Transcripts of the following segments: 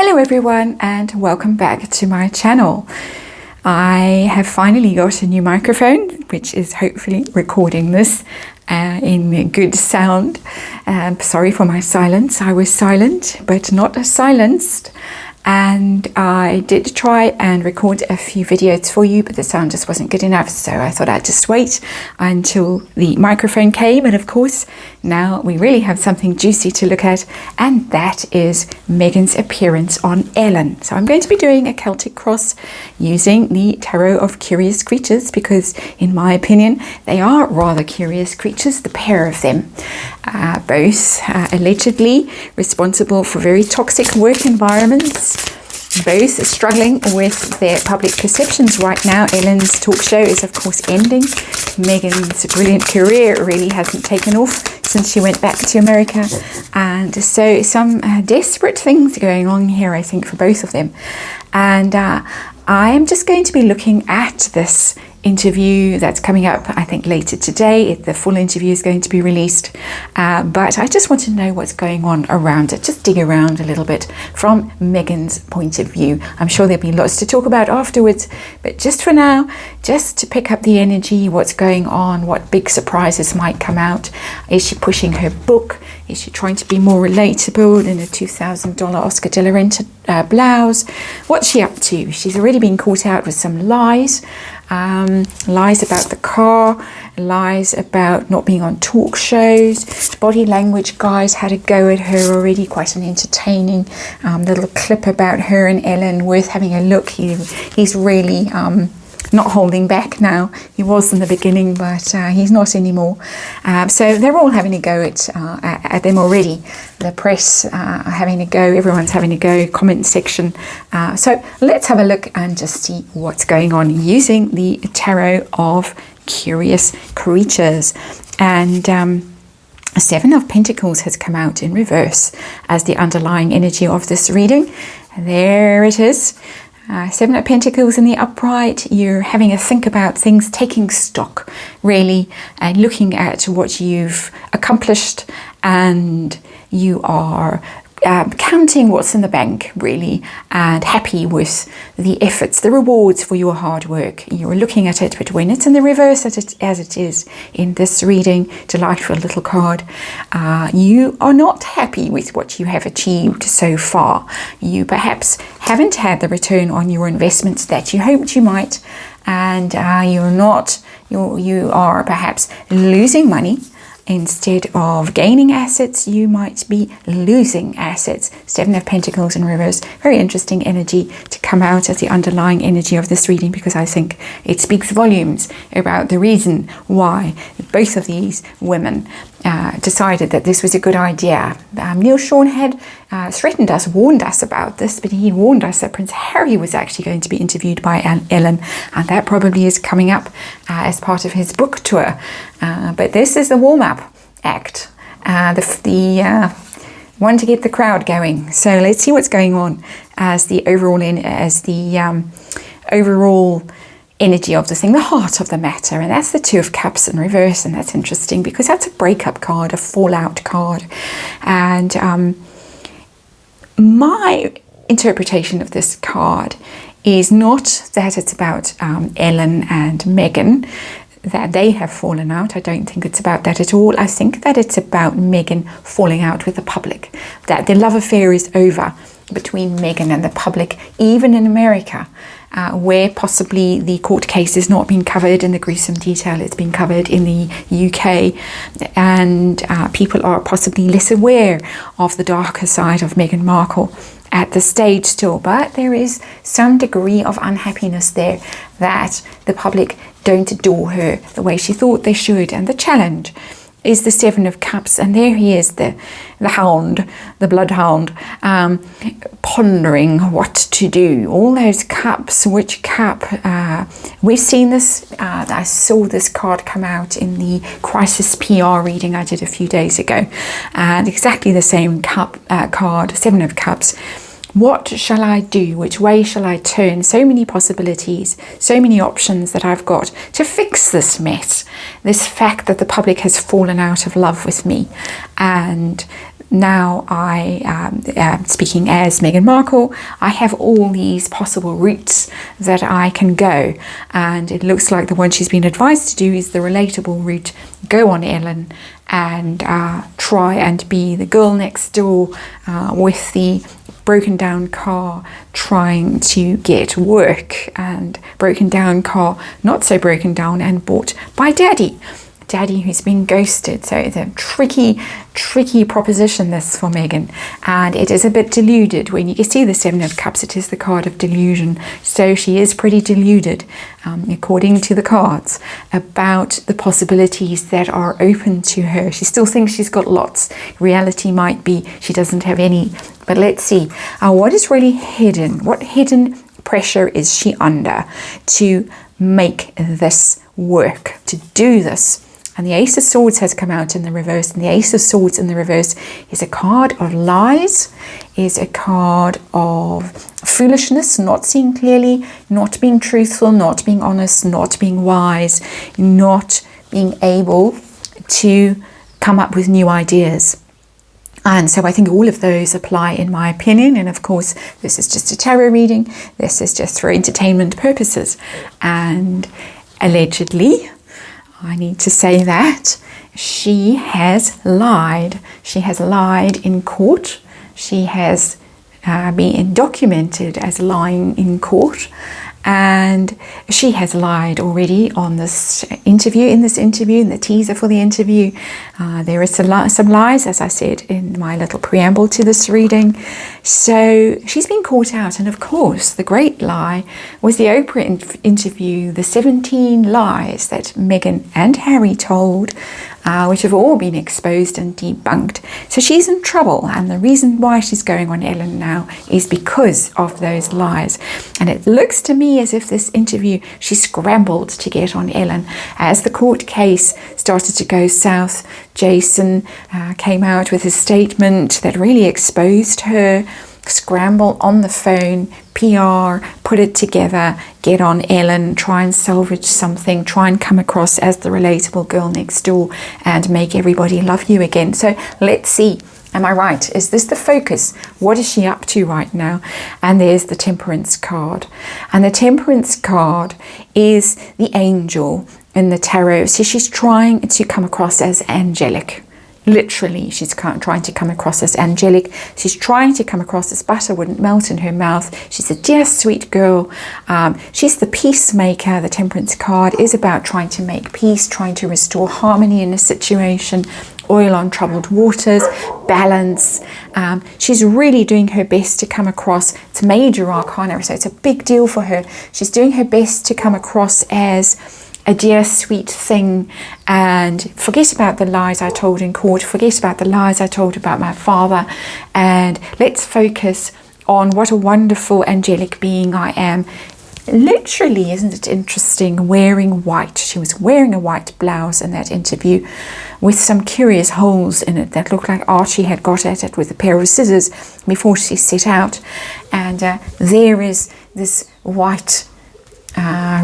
Hello everyone and welcome back to my channel. I have finally got a new microphone which is hopefully recording this in good sound. Sorry for my silence. I was silent but not silenced, and I did try and record a few videos for you, but the sound just wasn't good enough, so I thought I'd just wait until the microphone came. And of course now we really have something juicy to look at, and that is Meghan's appearance on Ellen. So I'm going to be doing a Celtic cross using the Tarot of Curious Creatures, because in my opinion they are rather curious creatures, the pair of them. Both allegedly responsible for very toxic work environments, both struggling with their public perceptions right now. Ellen's talk show is of course ending. Meghan's brilliant career really hasn't taken off since she went back to America, and so some desperate things going on here, I think, for both of them. And I am just going to be looking at this interview that's coming up, I think, later today. The full interview is going to be released, but I just want to know what's going on around it, just dig around a little bit from Meghan's point of view. I'm sure there'll be lots to talk about afterwards, but just for now, just to pick up the energy, what's going on, what big surprises might come out. Is she pushing her book? Is she trying to be more relatable in a $2,000 Oscar de la Renta blouse? What's she up to? She's already been caught out with some lies. Lies about the car, lies about not being on talk shows. Body language guys had a go at her already, quite an entertaining little clip about her and Ellen, worth having a look. He's really not holding back now. He was in the beginning, but he's not anymore. So they're all having a go at them already. The press are having a go, everyone's having a go, comment section. So let's have a look and just see what's going on using the Tarot of Curious Creatures. And Seven of Pentacles has come out in reverse as the underlying energy of this reading. There it is. Seven of Pentacles in the upright. You're having a think about things, taking stock really, and looking at what you've accomplished, and you are counting what's in the bank really, and happy with the efforts, the rewards for your hard work. You're looking at it, but when it's in the reverse as it is in this reading, delightful little card, you are not happy with what you have achieved so far. You perhaps haven't had the return on your investments that you hoped you might, and you are perhaps losing money. Instead of gaining assets, you might be losing assets. Seven of Pentacles in reverse. Very interesting energy to come out as the underlying energy of this reading, because I think it speaks volumes about the reason why both of these women decided that this was a good idea. Neil Sean had threatened us, warned us about this, but he warned us that Prince Harry was actually going to be interviewed by Ellen, and that probably is coming up as part of his book tour. But this is the warm-up act, the one to get the crowd going. So let's see what's going on as the overall overall energy of the thing, the heart of the matter. And that's the Two of Cups in reverse, and that's interesting because that's a breakup card, a fallout card. And my interpretation of this card is not that it's about Ellen and Meghan, that they have fallen out. I don't think it's about that at all. I think that it's about Meghan falling out with the public, that the love affair is over between Meghan and the public, even in America, where possibly the court case is not being covered in the gruesome detail it's been covered in the UK, and people are possibly less aware of the darker side of Meghan Markle at the stage still. But there is some degree of unhappiness there that the public don't adore her the way she thought they should. And the challenge is the Seven of Cups, and there he is, the hound, the bloodhound, pondering what to do. All those cups, which cup? We've seen this, I saw this card come out in the Crisis PR reading I did a few days ago, and exactly the same card, Seven of Cups. What shall I do? Which way shall I turn? So many possibilities, so many options that I've got to fix this mess. This fact that the public has fallen out of love with me, and now speaking as Meghan Markle, I have all these possible routes that I can go, and it looks like the one she's been advised to do is the relatable route. Go on Ellen and try and be the girl next door with the broken down car, trying to get work, and broken down car, not so broken down and bought by daddy who's been ghosted. So it's a tricky proposition, this, for Meghan, and it is a bit deluded. When you see the Seven of Cups, it is the card of delusion, so she is pretty deluded, according to the cards, about the possibilities that are open to her. She still thinks she's got lots. Reality might be she doesn't have any, but let's see what is really hidden. What hidden pressure is she under to make this work, to do this? And the Ace of Swords has come out in the reverse, and the Ace of Swords in the reverse is a card of lies, is a card of foolishness, not seeing clearly, not being truthful, not being honest, not being wise, not being able to come up with new ideas. And so I think all of those apply, in my opinion. And of course, this is just a tarot reading. This is just for entertainment purposes. And allegedly, I need to say that she has lied. She has lied in court. She has been documented as lying in court. And she has lied already on this interview, in the teaser for the interview. There is some lies, as I said in my little preamble to this reading. So she's been caught out. And of course, the great lie was the Oprah interview, the 17 lies that Meghan and Harry told, which have all been exposed and debunked. So she's in trouble, and the reason why she's going on Ellen now is because of those lies. And it looks to me as if this interview, she scrambled to get on Ellen. As the court case started to go south, Jason came out with a statement that really exposed her. Scramble on the phone, PR, put it together, get on Ellen, try and salvage something, try and come across as the relatable girl next door and make everybody love you again. So let's see. Am I right? Is this the focus? What is she up to right now? And there's the Temperance card. And the Temperance card is the angel in the tarot. So she's trying to come across as angelic. Literally, she's trying to come across as angelic. She's trying to come across as butter wouldn't melt in her mouth. She's a dear, sweet girl. She's the peacemaker. The Temperance card is about trying to make peace, trying to restore harmony in a situation, oil on troubled waters, balance. She's really doing her best to come across. It's major arcana, so it's a big deal for her. She's doing her best to come across as a dear sweet thing, and forget about the lies I told in court, forget about the lies I told about my father, and let's focus on what a wonderful angelic being I am. Literally, isn't it interesting, wearing white. She was wearing a white blouse in that interview with some curious holes in it that looked like Archie had got at it with a pair of scissors before she set out. And there is this white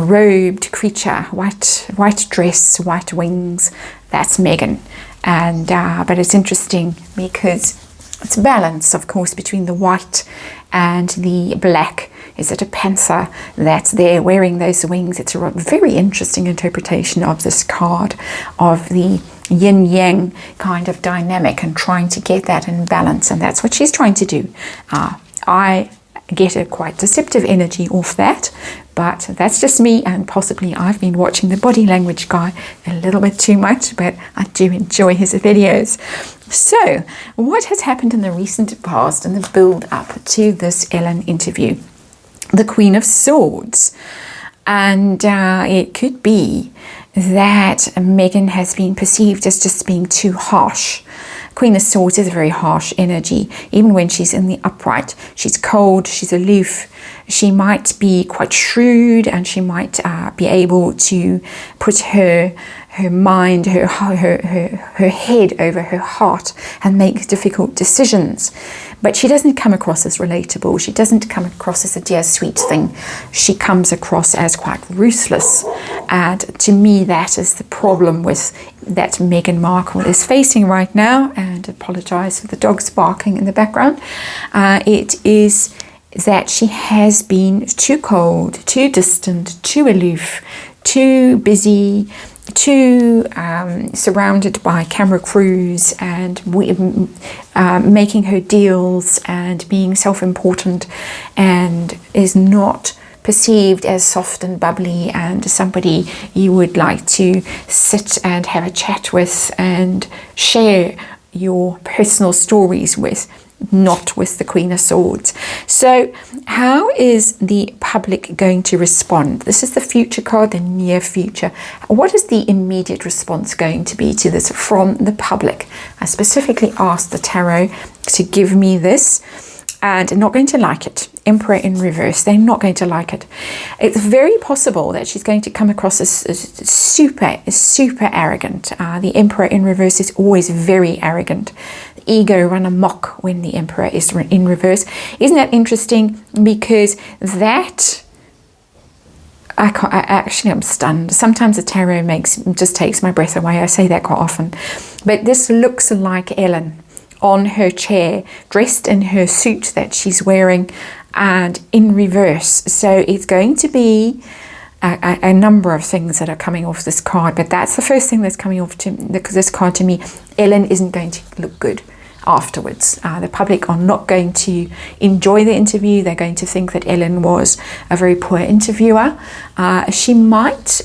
robed creature, white dress, white wings. That's Meghan. And but it's interesting because it's balance, of course, between the white and the black. Is it a panther that's there wearing those wings? It's a very interesting interpretation of this card, of the yin-yang kind of dynamic and trying to get that in balance. And that's what she's trying to do. I get a quite deceptive energy off that, but that's just me, and possibly I've been watching the body language guy a little bit too much, but I do enjoy his videos. So what has happened in the recent past and the build up to this Ellen interview? The Queen of Swords, and it could be that Meghan has been perceived as just being too harsh. Queen of Swords is a very harsh energy. Even when she's in the upright, she's cold, she's aloof. She might be quite shrewd, and she might be able to put her her mind, her head over her heart, and make difficult decisions. But she doesn't come across as relatable. She doesn't come across as a dear sweet thing. She comes across as quite ruthless. And to me, that is the problem with that Meghan Markle is facing right now. And apologise for the dogs barking in the background. It is that she has been too cold, too distant, too aloof, too busy, too surrounded by camera crews and making her deals and being self-important, and is not perceived as soft and bubbly and somebody you would like to sit and have a chat with and share your personal stories with. Not with the Queen of Swords. So how is the public going to respond? This is the future card, the near future. What is the immediate response going to be to this from the public? I specifically asked the tarot to give me this, and they're not going to like it. Emperor in reverse, they're not going to like it. It's very possible that she's going to come across as super arrogant. The Emperor in reverse is always very arrogant. The ego run amok when the Emperor is in reverse. Isn't that interesting? Because that, I'm stunned. Sometimes the tarot just takes my breath away. I say that quite often. But this looks like Ellen on her chair, dressed in her suit that she's wearing, and in reverse. So it's going to be a number of things that are coming off this card, but that's the first thing that's coming off this card to me. Ellen isn't going to look good afterwards. The public are not going to enjoy the interview. They're going to think that Ellen was a very poor interviewer. She might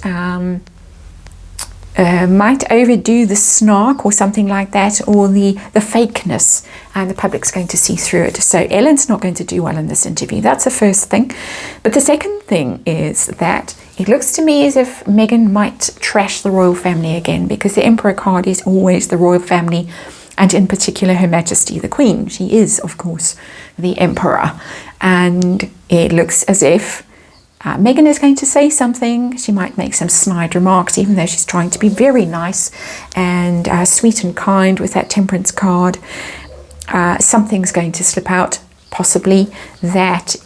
overdo the snark or something like that, or the fakeness, and the public's going to see through it. So Ellen's not going to do well in this interview. That's the first thing. But the second thing is that it looks to me as if Meghan might trash the royal family again, because the Emperor card is always the royal family, and in particular Her Majesty the Queen. She is, of course, the Emperor. And it looks as if Meghan is going to say something. She might make some snide remarks, even though she's trying to be very nice and sweet and kind with that Temperance card. Something's going to slip out, possibly, that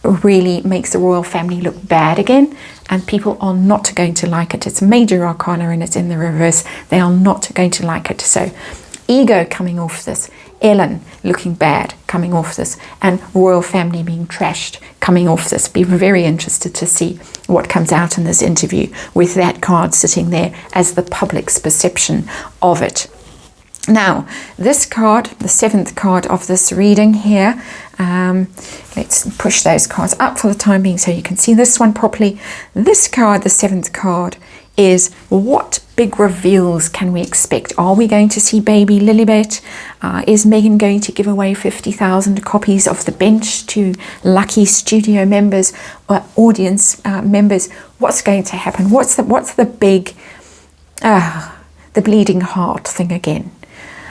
really makes the royal family look bad again, and people are not going to like it. It's a major arcana and it's in the reverse. They are not going to like it. So ego coming off this, Ellen looking bad coming off this, and royal family being trashed coming off this. Be very interested to see what comes out in this interview with that card sitting there as the public's perception of it. Now, this card, the seventh card of this reading here, let's push those cards up for the time being so you can see this one properly. This card, the seventh card, is what big reveals can we expect? Are we going to see baby Lilibet? Is Meghan going to give away 50,000 copies of The Bench to lucky studio members or audience members? What's going to happen? What's the big, the bleeding heart thing again?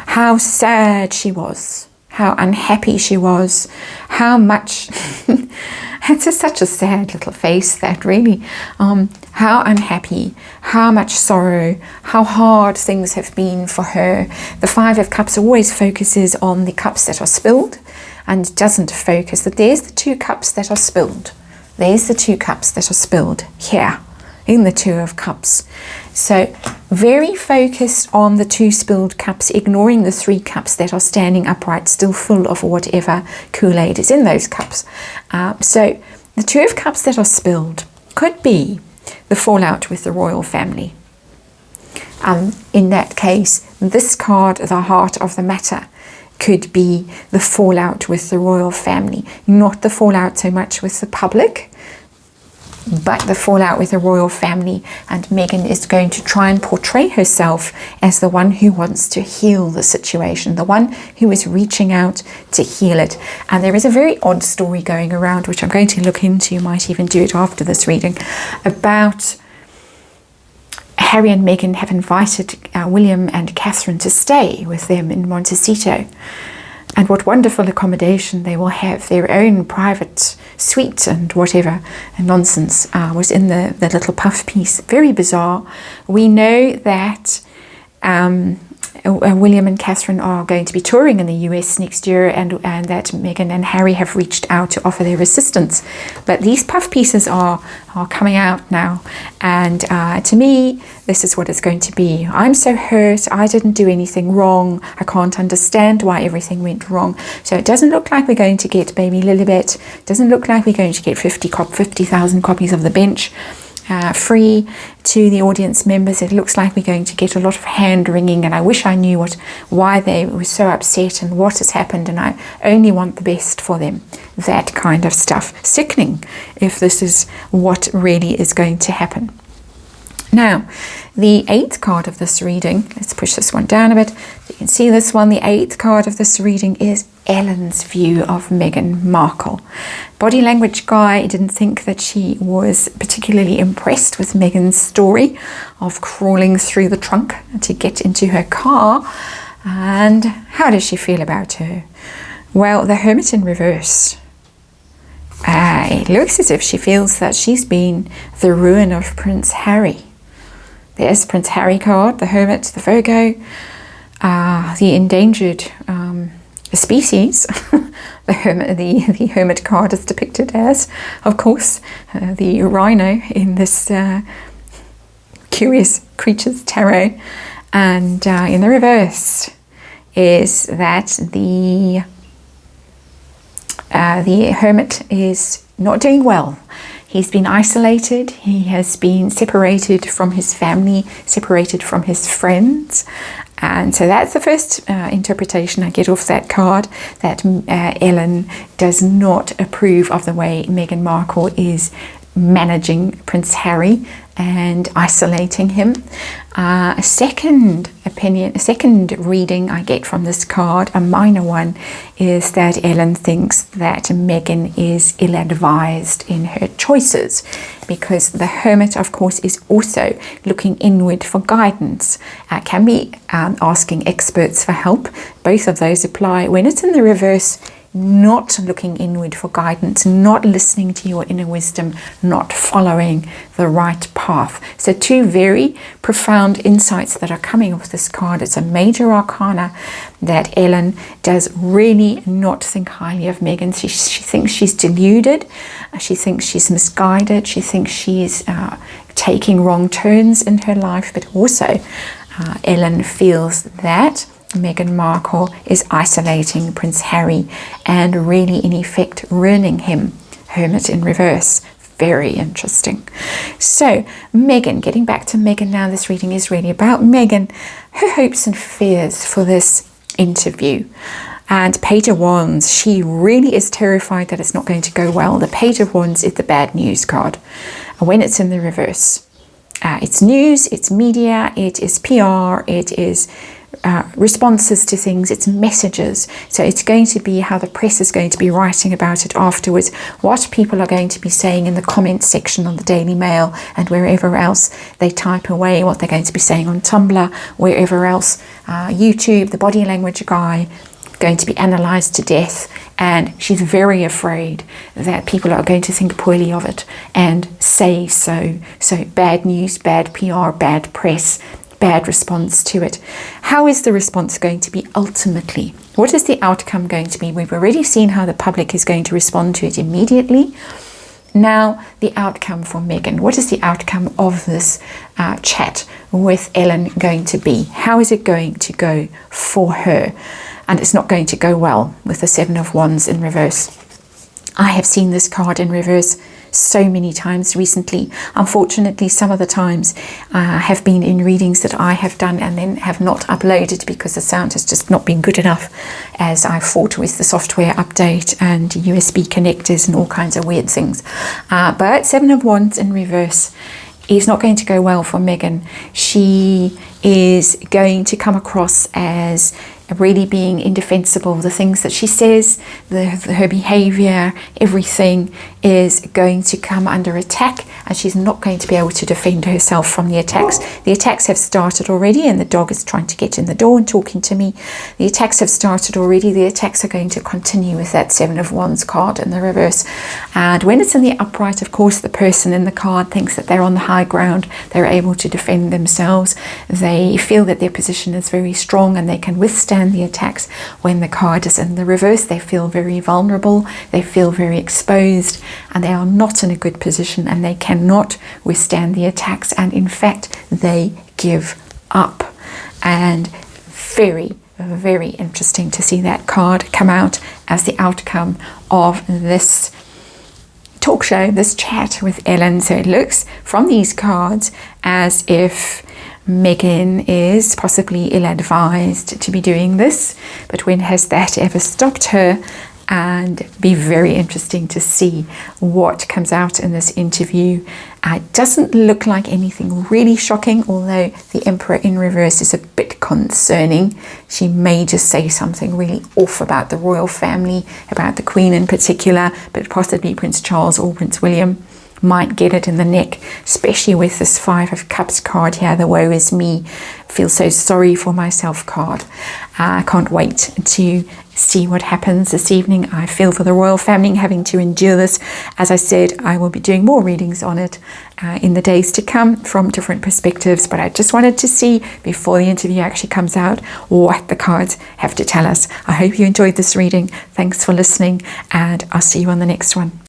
How sad she was, how unhappy she was, how much, it's such a sad little face, that really, how unhappy, how much sorrow, how hard things have been for her. The Five of Cups always focuses on the cups that are spilled and doesn't focus that there's the two cups that are spilled. There's the two cups that are spilled here in the Two of Cups. So very focused on the two spilled cups, ignoring the three cups that are standing upright, still full of whatever Kool-Aid is in those cups. So the Two of Cups that are spilled could be the fallout with the royal family. In that case, this card, the heart of the matter, could be the fallout with the royal family. Not the fallout so much with the public, but the fallout with the royal family. And Meghan is going to try and portray herself as the one who wants to heal the situation, the one who is reaching out to heal it. And there is a very odd story going around, which I'm going to look into, might even do it after this reading, about Harry and Meghan have invited William and Catherine to stay with them in Montecito. And what wonderful accommodation they will have. Their own private suite and whatever nonsense was in the little puff piece. Very bizarre. We know that William and Catherine are going to be touring in the US next year, and that Meghan and Harry have reached out to offer their assistance. But these puff pieces are coming out now, and to me, this is what it's going to be. I'm so hurt. I didn't do anything wrong. I can't understand why everything went wrong. So it doesn't look like we're going to get baby Lilibet. It doesn't look like we're going to get 50,000 copies of The Bench free to the audience members. It looks like we're going to get a lot of hand wringing, and I wish I knew why they were so upset and what has happened, and I only want the best for them. That kind of stuff. Sickening if this is what really is going to happen. Now, the 8th card of this reading, let's push this one down a bit. You can see this one. The 8th card of this reading is Ellen's view of Meghan Markle. Body language guy didn't think that she was particularly impressed with Meghan's story of crawling through the trunk to get into her car. And how does she feel about her? Well, the Hermit in reverse. It looks as if she feels that she's been the ruin of Prince Harry. There's Prince Harry card, the Hermit, the Virgo, the endangered species. the Hermit card is depicted as, of course, the rhino in this Curious Creatures tarot. And in the reverse is that the Hermit is not doing well. He's been isolated. He has been separated from his family, separated from his friends. And so that's the first interpretation I get off that card, that Ellen does not approve of the way Meghan Markle is managing Prince Harry and isolating him. A second reading I get from this card, a minor one, is that Ellen thinks that Meghan is ill-advised in her choices, because the Hermit, of course, is also looking inward for guidance, can be asking experts for help. Both of those apply. When it's in the reverse, not looking inward for guidance, not listening to your inner wisdom, not following the right path. So two very profound insights that are coming off this card. It's a major arcana that Ellen does really not think highly of Meghan. She thinks she's deluded. She thinks she's misguided. She thinks she's taking wrong turns in her life. But also Ellen feels that Meghan Markle is isolating Prince Harry and really in effect ruining him. Hermit in reverse. Very interesting. So Meghan, getting back to Meghan now, this reading is really about Meghan, her hopes and fears for this interview. And Page of Wands, she really is terrified that it's not going to go well. The Page of Wands is the bad news card when it's in the reverse. It's news, it's media, it is PR, it is responses to things, it's messages. So it's going to be how the press is going to be writing about it afterwards, what people are going to be saying in the comments section on the Daily Mail and wherever else they type away, what they're going to be saying on Tumblr, wherever else, YouTube, the body language guy, going to be analysed to death. And she's very afraid that people are going to think poorly of it and say so. So bad news, bad PR, bad press, bad response to it. How is the response going to be ultimately? What is the outcome going to be? We've already seen how the public is going to respond to it immediately. Now, the outcome for Meghan. What is the outcome of this chat with Ellen going to be? How is it going to go for her? And it's not going to go well with the Seven of Wands in reverse. I have seen this card in reverse so many times recently. Unfortunately, some of the times have been in readings that I have done and then have not uploaded because the sound has just not been good enough, as I fought with the software update and USB connectors and all kinds of weird things. But Seven of Wands in reverse is not going to go well for Meghan. She is going to come across as really being indefensible. The things that she says, her behavior, everything is going to come under attack. and she's not going to be able to defend herself from the attacks. The attacks have started already, and the dog is trying to get in the door and talking to me. The attacks have started already. The attacks are going to continue with that Seven of Wands card in the reverse. And when it's in the upright, of course, the person in the card thinks that they're on the high ground. They're able to defend themselves. They feel that their position is very strong and they can withstand the attacks. When the card is in the reverse, they feel very vulnerable. They feel very exposed, and they are not in a good position, and they cannot withstand the attacks, and in fact they give up. And very, very interesting to see that card come out as the outcome of this talk show, this chat with Ellen. So it looks from these cards as if Meghan is possibly ill-advised to be doing this, but when has that ever stopped her? And be very interesting to see what comes out in this interview. It doesn't look like anything really shocking, although the Emperor in reverse is a bit concerning. She may just say something really off about the royal family, about the Queen in particular, but possibly Prince Charles or Prince William might get it in the neck, especially with this Five of Cups card here, the woe is me, feel so sorry for myself card. I can't wait to see what happens this evening. I feel for the royal family having to endure this. As I said, I will be doing more readings on it in the days to come from different perspectives, but I just wanted to see before the interview actually comes out what the cards have to tell us. I hope you enjoyed this reading. Thanks for listening, and I'll see you on the next one.